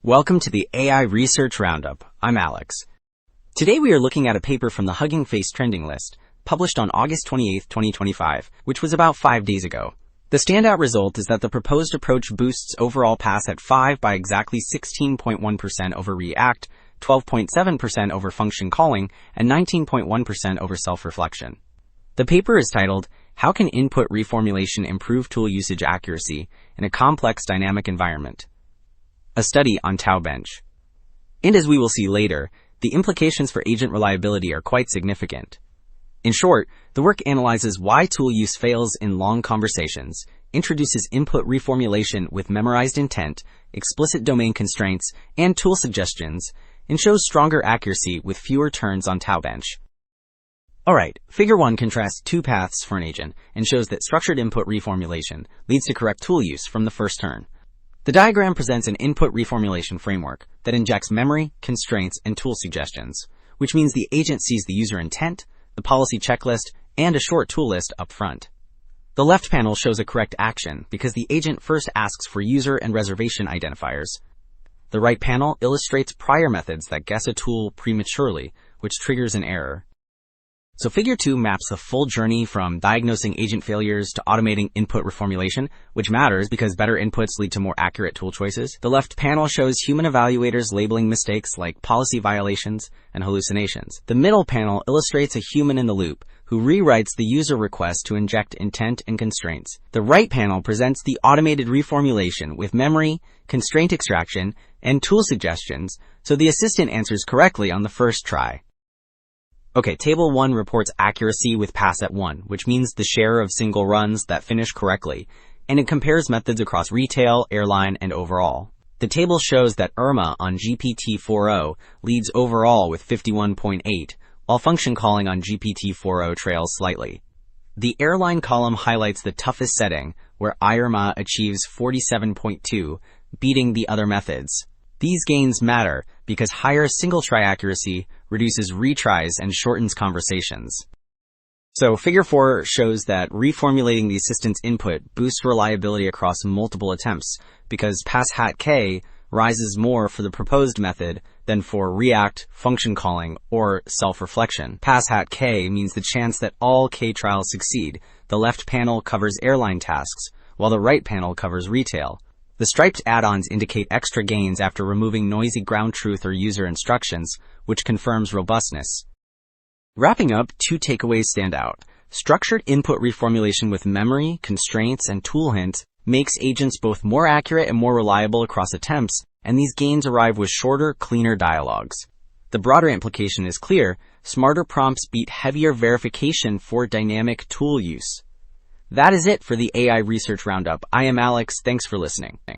Welcome to the AI Research Roundup. I'm Alex. Today we are looking at a paper from the Hugging Face trending list, published on August 28, 2025, which was about 5 days ago. The standout result is that the proposed approach boosts overall pass at 5 by exactly 16.1% over React, 12.7% over function calling, and 19.1% over self-reflection. The paper is titled, How Can Input Reformulation Improve Tool Usage Accuracy in a Complex Dynamic Environment? A study on TauBench. And as we will see later, the implications for agent reliability are quite significant. In short, the work analyzes why tool use fails in long conversations, introduces input reformulation with memorized intent, explicit domain constraints, and tool suggestions, and shows stronger accuracy with fewer turns on TauBench. Alright, Figure 1 contrasts two paths for an agent and shows that structured input reformulation leads to correct tool use from the first turn. The diagram presents an input reformulation framework that injects memory, constraints, and tool suggestions, which means the agent sees the user intent, the policy checklist, and a short tool list up front. The left panel shows a correct action because the agent first asks for user and reservation identifiers. The right panel illustrates prior methods that guess a tool prematurely, which triggers an error. So Figure 2 maps the full journey from diagnosing agent failures to automating input reformulation, which matters because better inputs lead to more accurate tool choices. The left panel shows human evaluators labeling mistakes like policy violations and hallucinations. The middle panel illustrates a human in the loop who rewrites the user request to inject intent and constraints. The right panel presents the automated reformulation with memory, constraint extraction, and tool suggestions, so the assistant answers correctly on the first try. Okay, Table 1 reports accuracy with pass at 1, which means the share of single runs that finish correctly, and it compares methods across retail, airline, and overall. The table shows that IRMA on GPT-4o leads overall with 51.8, while function calling on GPT-4o trails slightly. The airline column highlights the toughest setting, where IRMA achieves 47.2, beating the other methods. These gains matter because higher single-try accuracy reduces retries and shortens conversations. So Figure 4 shows that reformulating the assistant's input boosts reliability across multiple attempts because pass hat k rises more for the proposed method than for React, function calling, or self-reflection. Pass hat k means the chance that all k trials succeed. The left panel covers airline tasks, while the right panel covers retail. The striped add-ons indicate extra gains after removing noisy ground truth or user instructions, which confirms robustness. Wrapping up, two takeaways stand out. Structured input reformulation with memory, constraints, and tool hints makes agents both more accurate and more reliable across attempts, and these gains arrive with shorter, cleaner dialogues. The broader implication is clear: smarter prompts beat heavier verification for dynamic tool use. That is it for the AI Research Roundup. I am Alex. Thanks for listening.